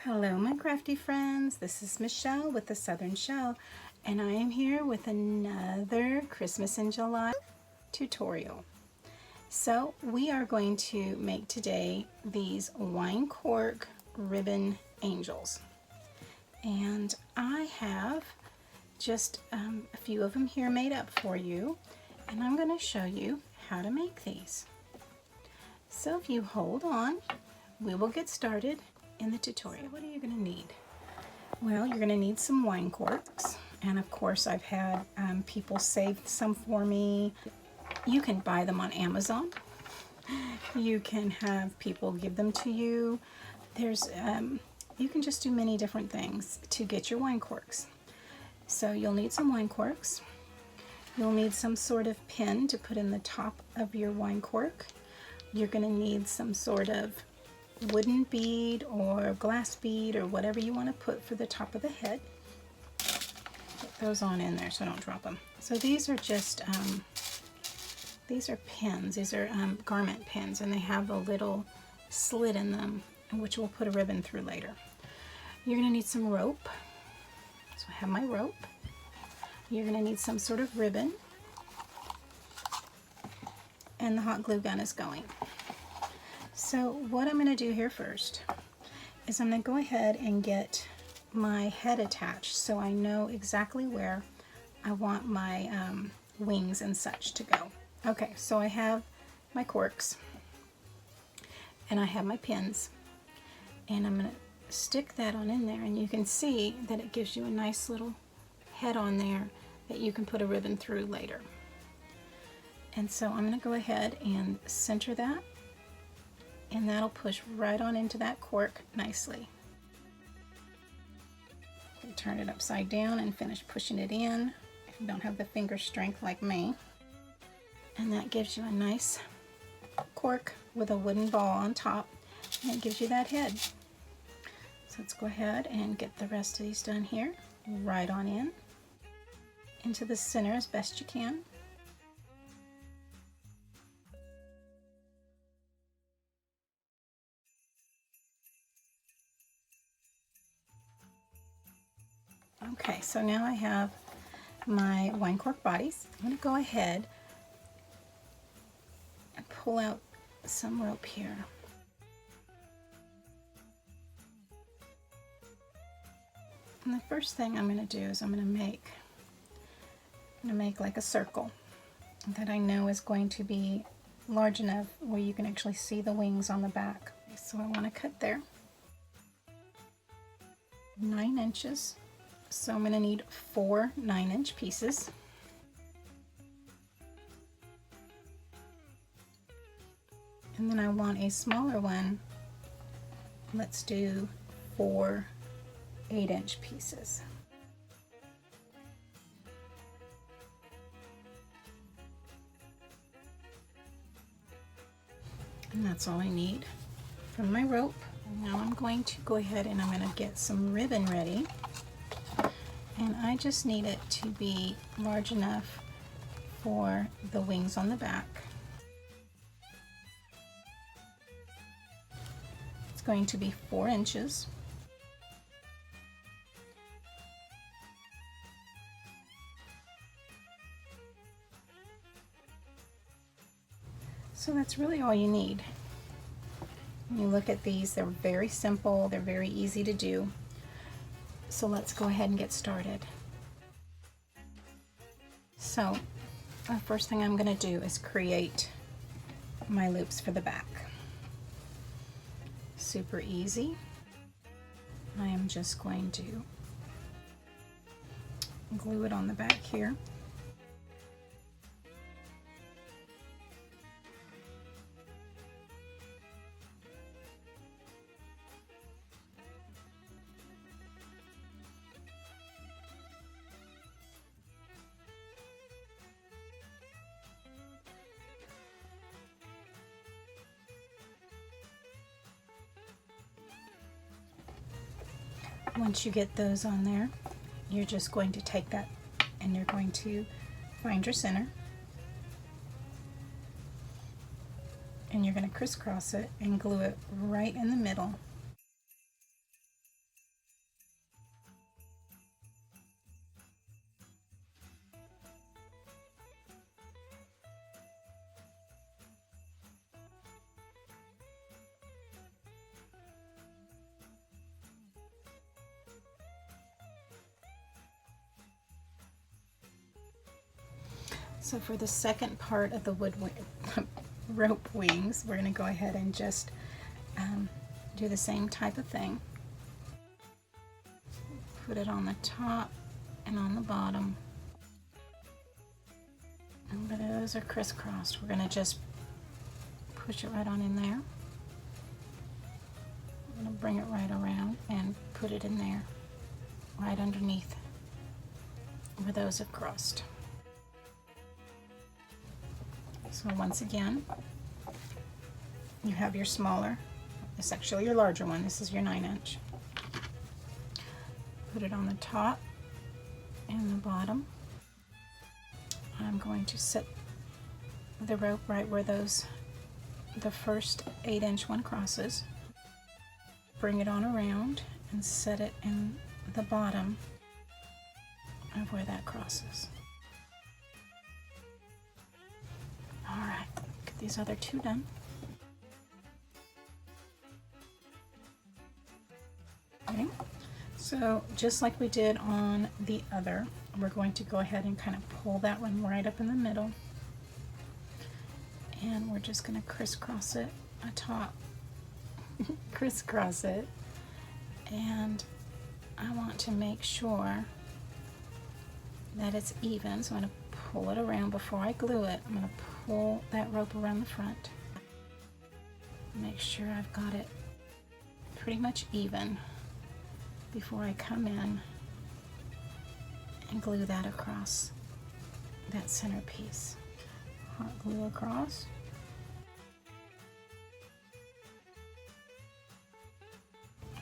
Hello my crafty friends, this is Michelle with the Southern Shell, and I am here with another Christmas in July tutorial. So we are going to make today these wine cork ribbon angels, and I have just a few of them here made up for you, and I'm going to show you how to make these. So if you hold on, we will get started in the tutorial. So what are you going to need? Well, you're going to need some wine corks, and of course I've had people save some for me. You can buy them on Amazon. You can have people give them to you. There's you can just do many different things to get your wine corks. So you'll need some wine corks. You'll need some sort of pin to put in the top of your wine cork. You're going to need some sort of wooden bead or glass bead or whatever you want to put for the top of the head. Put those on in there so don't drop them. So these are just these are pins. These are garment pins, and they have a little slit in them, which we'll put a ribbon through later. You're going to need some rope. So I have my rope. You're going to need some sort of ribbon, and the hot glue gun is going. So what I'm going to do here first is I'm going to go ahead and get my head attached so I know exactly where I want my wings and such to go. Okay, so I have my corks and I have my pins, and I'm going to stick that on in there, and you can see that it gives you a nice little head on there that you can put a ribbon through later. And so I'm going to go ahead and center that, and that'll push right on into that cork nicely. Turn it upside down and finish pushing it in if you don't have the finger strength like me. And that gives you a nice cork with a wooden ball on top, and it gives you that head. So let's go ahead and get the rest of these done here. Right on in into the center as best you can. Okay, so now I have my wine cork bodies. I'm going to go ahead and pull out some rope here. And the first thing I'm going to do is I'm going to make like a circle that I know is going to be large enough where you can actually see the wings on the back. So I want to cut there 9 inches. So I'm going to need 4 9-inch pieces. And then I want a smaller one. Let's do 4 8-inch pieces. And that's all I need from my rope. Now I'm going to go ahead and I'm going to get some ribbon ready. And I just need it to be large enough for the wings on the back. It's going to be 4 inches. So that's really all you need. When you look at these, they're very simple, they're very easy to do. So let's go ahead and get started. So the first thing I'm going to do is create my loops for the back. Super easy. I am just going to glue it on the back here. Once you get those on there, you're just going to take that and you're going to find your center, and you're going to crisscross it and glue it right in the middle. So for the second part of the rope wings, we're going to go ahead and just do the same type of thing. Put it on the top and on the bottom. And where those are crisscrossed, we're going to just push it right on in there. I'm going to bring it right around and put it in there, right underneath where those have crossed. So once again, you have your smaller, it's actually your larger one, this is your 9-inch. Put it on the top and the bottom. I'm going to set the rope right where the first 8-inch one crosses. Bring it on around and set it in the bottom of where that crosses. Alright, get these other two done. Okay, so just like we did on the other, we're going to go ahead and kind of pull that one right up in the middle. And we're just going to crisscross it atop. Crisscross it. And I want to make sure that it's even, so I'm going to pull it around before I glue it. I'm going to pull that rope around the front. Make sure I've got it pretty much even before I come in and glue that across that center piece. Hot glue across.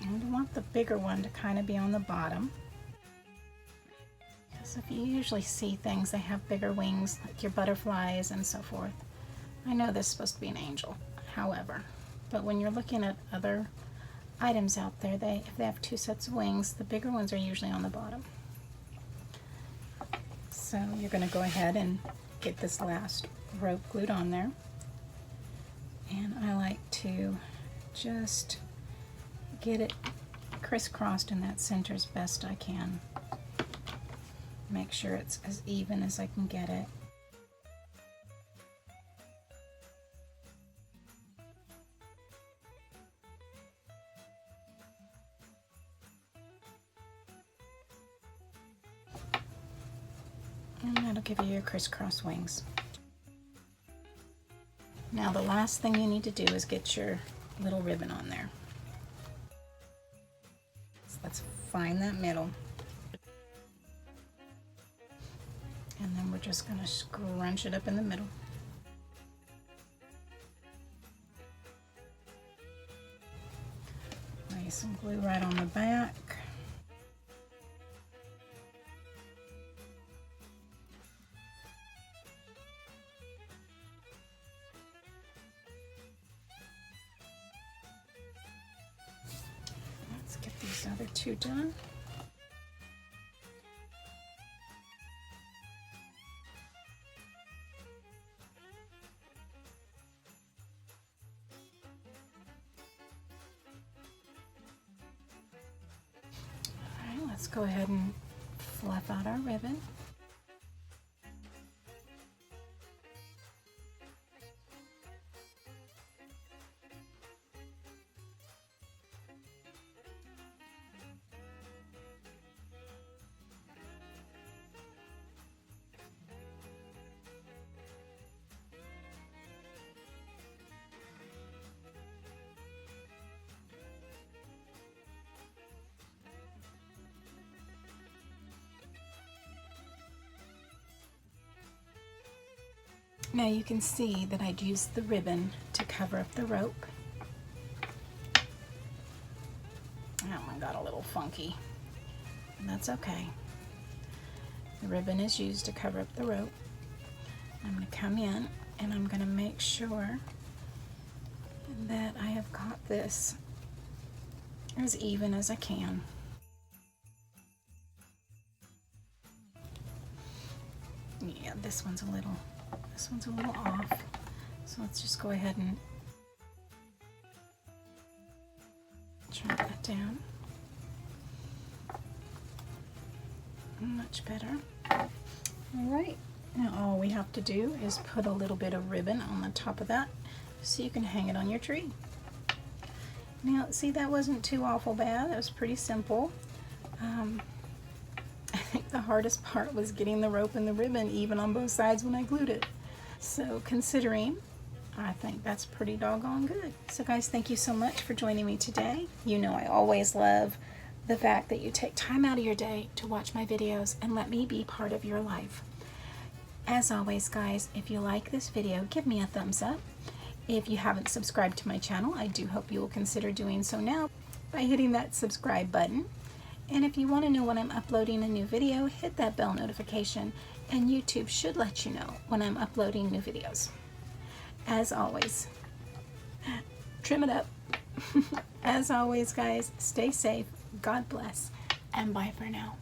And I want the bigger one to kind of be on the bottom. Because if you usually see things, they have bigger wings, like your butterflies and so forth. I know this is supposed to be an angel, however, but when you're looking at other items out there, if they have two sets of wings, the bigger ones are usually on the bottom. So you're going to go ahead and get this last rope glued on there. And I like to just get it crisscrossed in that center as best I can. Make sure it's as even as I can get it. And that'll give you your crisscross wings. Now the last thing you need to do is get your little ribbon on there. So let's find that middle. And then we're just going to scrunch it up in the middle. Lay some glue right on the back. Let's get these other two done. Let's go ahead and fluff out our ribbon. Now you can see that I'd used the ribbon to cover up the rope. That one got a little funky, and that's okay. The ribbon is used to cover up the rope. I'm going to come in and I'm going to make sure that I have got this as even as I can. Yeah, this one's a little off, so let's just go ahead and trim that down. Much better. All right, Now all we have to do is put a little bit of ribbon on the top of that so you can hang it on your tree. Now see, that wasn't too awful bad. It was pretty simple. I think the hardest part was getting the rope and the ribbon even on both sides when I glued it. So considering, I think that's pretty doggone good. So guys, thank you so much for joining me today. You know I always love the fact that you take time out of your day to watch my videos and let me be part of your life. As always guys, if you like this video, give me a thumbs up. If you haven't subscribed to my channel, I do hope you will consider doing so now by hitting that subscribe button. And if you want to know when I'm uploading a new video, hit that bell notification, and YouTube should let you know when I'm uploading new videos. As always, trim it up. As always guys, stay safe, God bless, and bye for now.